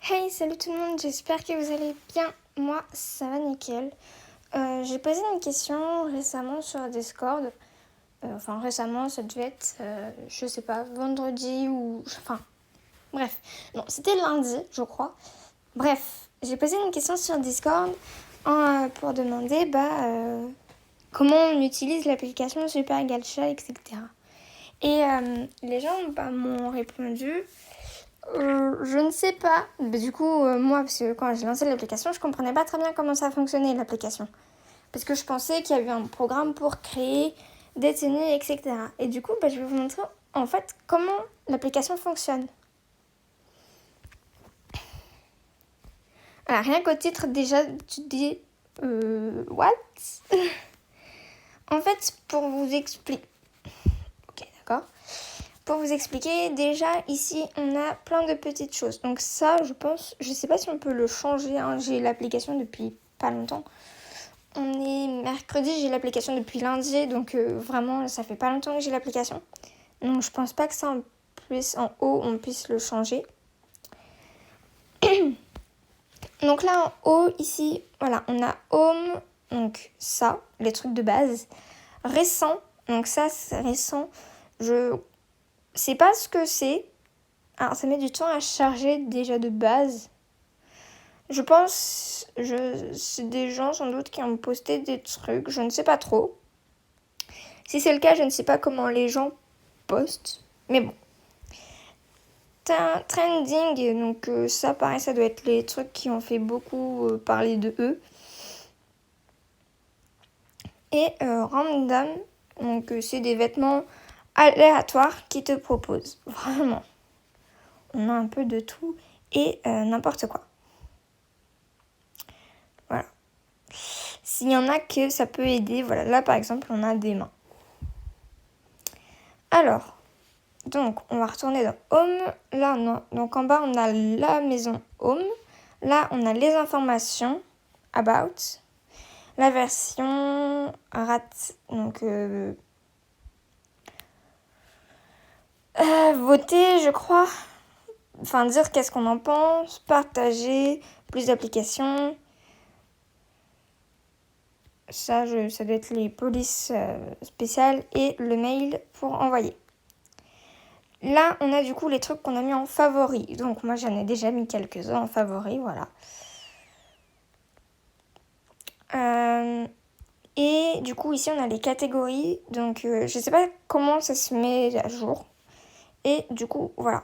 Hey, salut tout le monde, j'espère que vous allez bien. Moi, ça va nickel. J'ai posé une question récemment sur Discord. Récemment, ça devait être, je sais pas, vendredi ou... Enfin, bref. Non, c'était lundi, je crois. Bref, j'ai posé une question sur Discord pour demander comment on utilise l'application Super Gacha, etc. Et les gens m'ont répondu... je ne sais pas. Du coup, moi, parce que quand j'ai lancé l'application, je comprenais pas très bien comment ça fonctionnait, l'application. Parce que je pensais qu'il y avait un programme pour créer des tenues, etc. Et du coup, je vais vous montrer, en fait, comment l'application fonctionne. Alors, rien qu'au titre, déjà, tu te dis... what? En fait, pour vous expliquer... Ok, d'accord. Pour vous expliquer, déjà ici on a plein de petites choses. Donc ça, je sais pas si on peut le changer. J'ai l'application depuis pas longtemps. On est mercredi, j'ai l'application depuis lundi, donc vraiment ça fait pas longtemps que j'ai l'application. Donc je pense pas que ça en haut on puisse le changer. Donc là en haut ici, voilà, on a Home, donc ça, les trucs de base. Récent, donc ça c'est récent. Je sais pas ce que c'est. Alors, ça met du temps à charger déjà de base. Je pense, c'est des gens sans doute qui ont posté des trucs, je ne sais pas trop. Si c'est le cas, je ne sais pas comment les gens postent. Mais bon. Trending, donc ça pareil, ça doit être les trucs qui ont fait beaucoup parler de eux. Et random, donc c'est des vêtements aléatoires qui te proposent. Vraiment. On a un peu de tout et n'importe quoi. Voilà. S'il y en a que ça peut aider, voilà, là par exemple on a des mains. Alors, donc on va retourner dans Home. Là, non. Donc en bas on a la maison Home. Là on a les informations About. La version donc voter je crois. Enfin dire qu'est-ce qu'on en pense, partager, plus d'applications. Ça doit être les polices spéciales et le mail pour envoyer. Là, on a du coup les trucs qu'on a mis en favoris. Donc moi, j'en ai déjà mis quelques-uns en favoris, voilà. Et du coup, ici, on a les catégories. Donc, je sais pas comment ça se met à jour. Et du coup, voilà.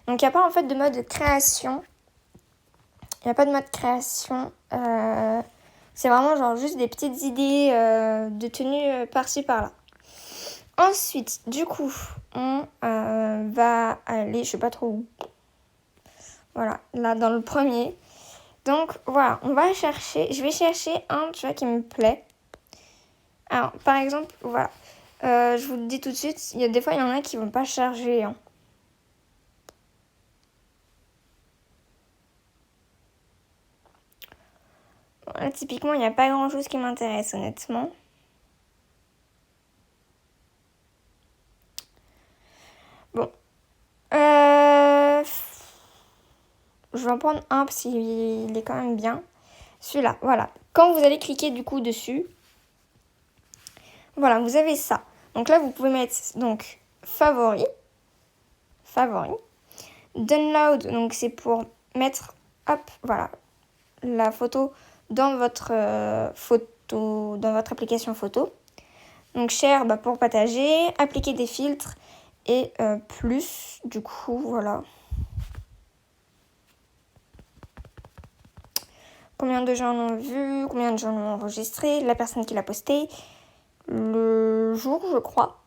Donc, il n'y a pas en fait de mode création. Il n'y a pas de mode création. C'est vraiment genre juste des petites idées de tenue par-ci par-là. Ensuite, du coup, on va aller, je sais pas trop où. Voilà, là dans le premier. Donc voilà, on va chercher, je vais chercher un, tu vois, qui me plaît. Alors, par exemple, voilà. Je vous le dis tout de suite, des fois, il y en a qui vont pas charger. Hein. Là, typiquement, il n'y a pas grand-chose qui m'intéresse, honnêtement. Bon. Je vais en prendre un parce qu'il est quand même bien. Celui-là, voilà. Quand vous allez cliquer du coup dessus, voilà, vous avez ça. Donc là, vous pouvez mettre donc favori. Download, donc c'est pour mettre, hop, voilà, la photo dans votre dans votre application photo. Donc share pour partager, appliquer des filtres et plus, du coup, voilà. Combien de gens l'ont vu, combien de gens l'ont enregistré, la personne qui l'a posté, le jour, je crois.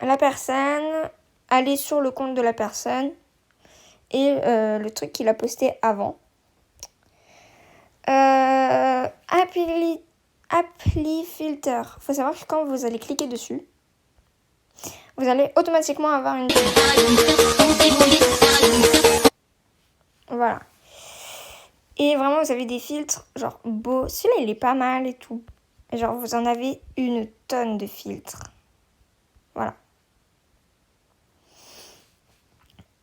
La personne, aller sur le compte de la personne et le truc qu'il a posté avant. Appli filter. Il faut savoir que quand vous allez cliquer dessus, vous allez automatiquement avoir une... Voilà. Et vraiment, vous avez des filtres, genre beau. Celui-là, il est pas mal et tout. Et genre, vous en avez une tonne de filtres. Voilà.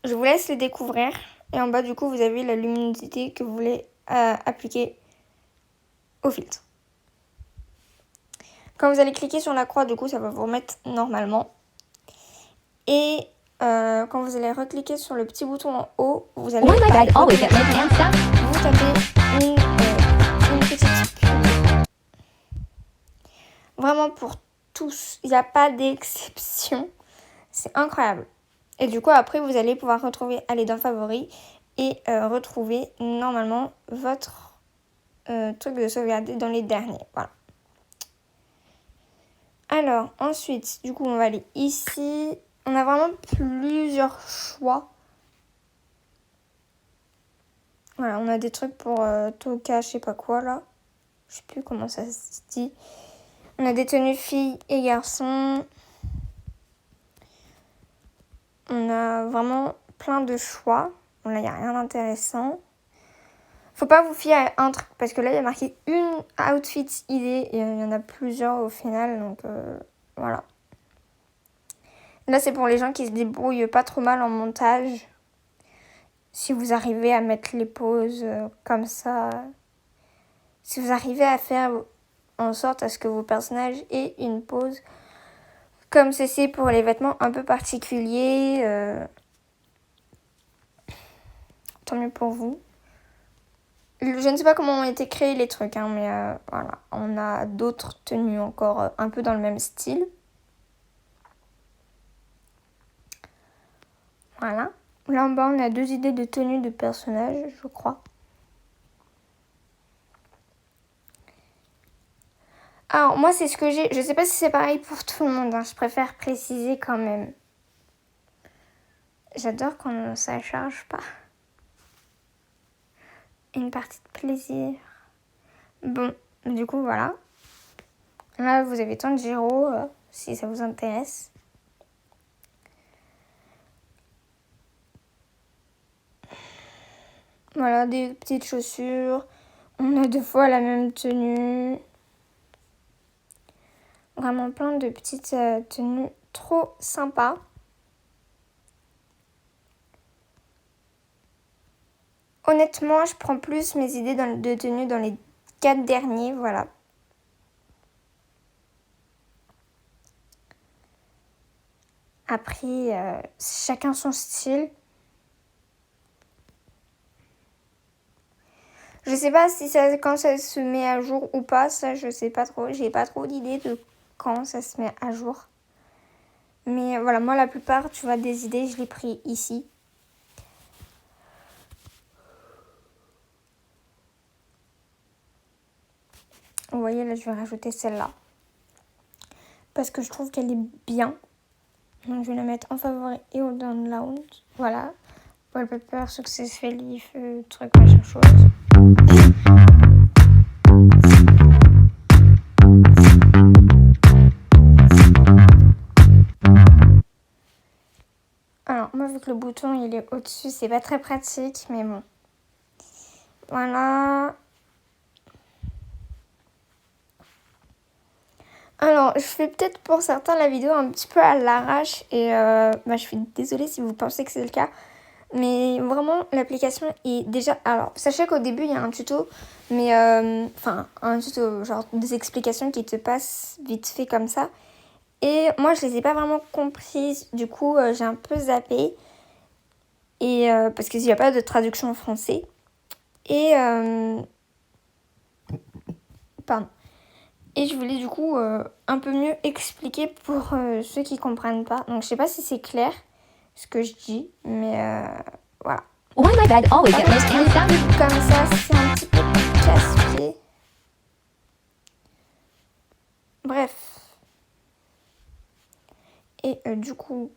Je vous laisse les découvrir. Et en bas, du coup, vous avez la luminosité que vous voulez appliquer au filtre. Quand vous allez cliquer sur la croix, du coup, ça va vous remettre normalement. Et quand vous allez recliquer sur le petit bouton en haut, vous allez vous taper une petite pub. Vraiment pour tous, il n'y a pas d'exception. C'est incroyable. Et du coup, après, vous allez pouvoir aller dans Favoris et retrouver normalement votre truc de sauvegarder dans les derniers. Voilà. Alors, ensuite, du coup, on va aller ici. On a vraiment plusieurs choix. Voilà, on a des trucs pour Toka, je sais pas quoi, là. Je sais plus comment ça se dit. On a des tenues filles et garçons. On a vraiment plein de choix. Bon, là, il n'y a rien d'intéressant. Faut pas vous fier à un truc, parce que là, il y a marqué une outfit idée, et il y en a plusieurs au final, donc voilà. Là, c'est pour les gens qui se débrouillent pas trop mal en montage. Si vous arrivez à mettre les poses comme ça, si vous arrivez à faire en sorte à ce que vos personnages aient une pose comme ceci pour les vêtements un peu particuliers, tant mieux pour vous. Je ne sais pas comment ont été créés les trucs, hein, mais voilà. On a d'autres tenues encore un peu dans le même style. Voilà. Là en bas, on a 2 idées de tenues de personnages, je crois. Alors, moi, c'est ce que j'ai. Je sais pas si c'est pareil pour tout le monde, hein. Je préfère préciser quand même. J'adore quand ça charge pas. Une partie de plaisir. Bon, du coup, voilà. Là, vous avez Tanjiro, si ça vous intéresse. Voilà, des petites chaussures. On a 2 fois la même tenue. Vraiment plein de petites tenues trop sympas. Honnêtement, je prends plus mes idées de tenues dans les 4 derniers, voilà. Après, chacun son style. Je sais pas si quand ça se met à jour ou pas, ça je sais pas trop. J'ai pas trop d'idées de quand ça se met à jour. Mais voilà, moi la plupart, tu vois, des idées, je l'ai pris ici. Vous voyez, là je vais rajouter celle-là. Parce que je trouve qu'elle est bien. Donc je vais la mettre en favori et au download. Voilà. Wallpaper, successfully, truc, machin chose. Alors, moi, vu que le bouton, il est au-dessus, c'est pas très pratique, mais bon. Voilà. Alors, je fais peut-être pour certains la vidéo un petit peu à l'arrache et je suis désolée si vous pensez que c'est le cas. Mais vraiment, l'application est déjà... Alors, sachez qu'au début, il y a un tuto, mais... un tuto, genre des explications qui te passent vite fait comme ça. Et moi, je les ai pas vraiment comprises. Du coup, j'ai un peu zappé. Et parce qu'il n'y a pas de traduction en français. Et... pardon. Et je voulais du coup un peu mieux expliquer pour ceux qui comprennent pas. Donc, je sais pas si c'est clair ce que je dis, mais voilà. Why my bag always get most hands down? Comme ça, c'est un petit peu casse-pied. Bref. Et du coup,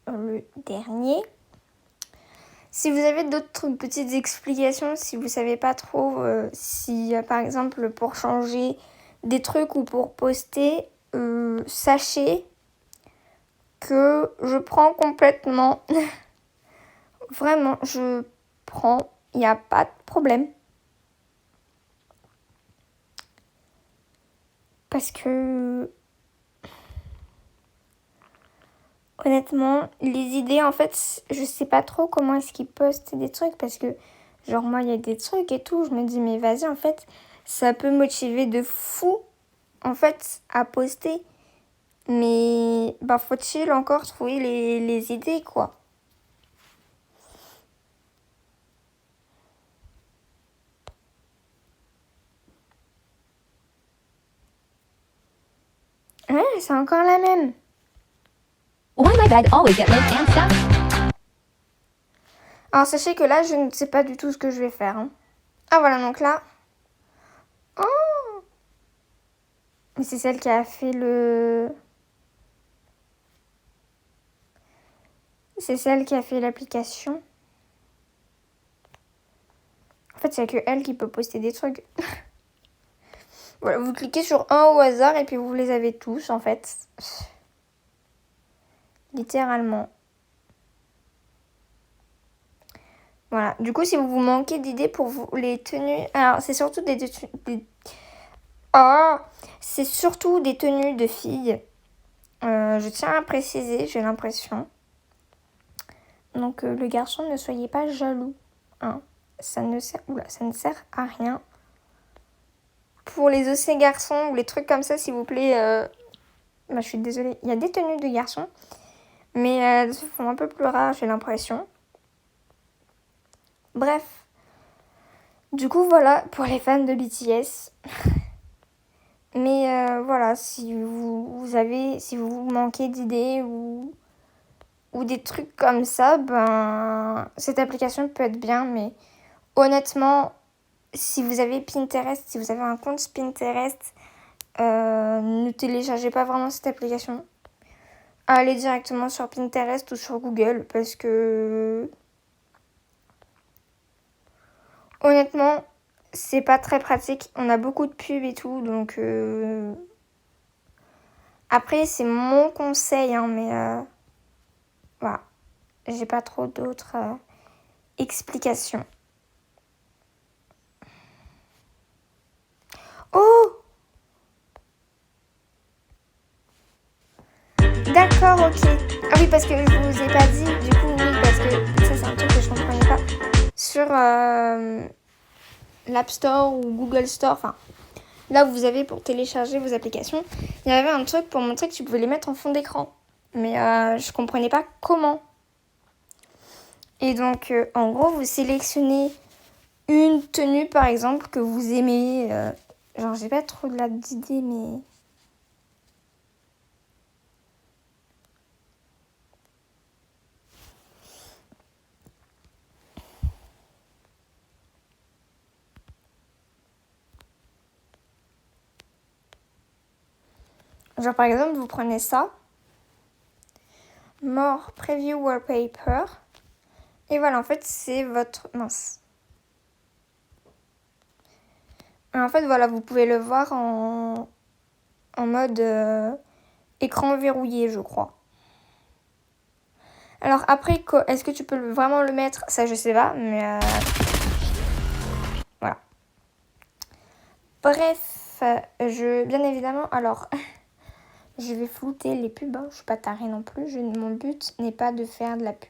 le dernier. Si vous avez d'autres petites explications, si vous savez pas trop, si par exemple pour changer des trucs ou pour poster, sachez que je prends complètement. Vraiment, je prends, il n'y a pas de problème. Parce que Honnêtement, les idées, en fait, je sais pas trop comment est-ce qu'ils postent des trucs parce que, genre, moi, il y a des trucs et tout. Je me dis, mais vas-y, en fait, ça peut motiver de fou, en fait, à poster. Mais, bah, faut-il encore trouver les idées, quoi. Ouais, c'est encore la même. Why my bed always get lit and stuff? Alors, sachez que là, je ne sais pas du tout ce que je vais faire. Hein. Ah, voilà, donc là. Oh! Mais c'est celle qui a fait le... C'est celle qui a fait l'application. En fait, il n'y a que elle qui peut poster des trucs. Voilà, vous cliquez sur un au hasard et puis vous les avez tous, en fait. Littéralement. Voilà. Du coup, si vous manquez d'idées pour vous, les tenues... Alors, c'est surtout c'est surtout des tenues de filles. Je tiens à préciser, j'ai l'impression. Donc, le garçon, ne soyez pas jaloux. Hein. Ça ne sert à rien. Pour les OC garçons ou les trucs comme ça, s'il vous plaît... je suis désolée. Il y a des tenues de garçons. Mais elles se font un peu plus rares, j'ai l'impression. Bref. Du coup, voilà, pour les fans de BTS. Mais voilà, si vous manquez d'idées ou des trucs comme ça, ben, cette application peut être bien. Mais honnêtement, si vous avez Pinterest, si vous avez un compte Pinterest, ne téléchargez pas vraiment cette application. Allez directement sur Pinterest ou sur Google parce que honnêtement, c'est pas très pratique. On a beaucoup de pubs et tout, donc après c'est mon conseil, hein, mais voilà, j'ai pas trop d'autres explications. Oh, d'accord, ok. Ah oui, parce que je vous ai pas dit, du coup, oui, parce que ça c'est un truc que je comprenais pas. Sur l'App Store ou Google Store, enfin, là où vous avez pour télécharger vos applications, il y avait un truc pour montrer que tu pouvais les mettre en fond d'écran. Mais je comprenais pas comment. Et donc, en gros, vous sélectionnez une tenue, par exemple, que vous aimez. Genre, j'ai pas trop d'idées, mais... Genre, par exemple, vous prenez ça. More Preview Wallpaper. Et voilà, en fait, c'est votre... Mince. En fait, voilà, vous pouvez le voir en mode écran verrouillé, je crois. Alors après, est-ce que tu peux vraiment le mettre? Ça, je sais pas, mais voilà. Bref, bien évidemment, alors, je vais flouter les pubs. Hein. Je suis pas tarée non plus. Mon but n'est pas de faire de la pub.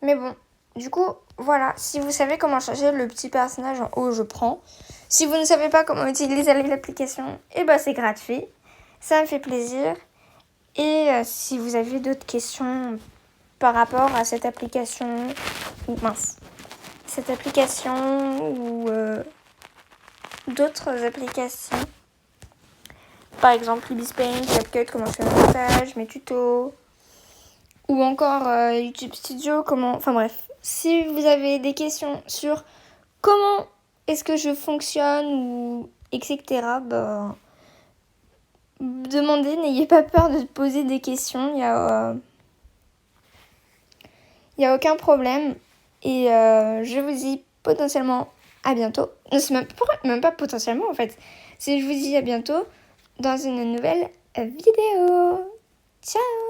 Mais bon, du coup, voilà. Si vous savez comment changer le petit personnage en haut, je prends. Si vous ne savez pas comment utiliser l'application, eh ben c'est gratuit. Ça me fait plaisir. Et si vous avez d'autres questions par rapport à cette application, cette application ou d'autres applications, par exemple Libis Paint, CapCut, comment je fais mon montage, mes tutos, ou encore YouTube Studio, enfin bref. Si vous avez des questions sur comment est-ce que je fonctionne ou etc., bah, demandez, n'ayez pas peur de poser des questions, il y a aucun problème. Et je vous dis potentiellement à bientôt. Non, c'est même pas potentiellement en fait. C'est je vous dis à bientôt dans une nouvelle vidéo. Ciao!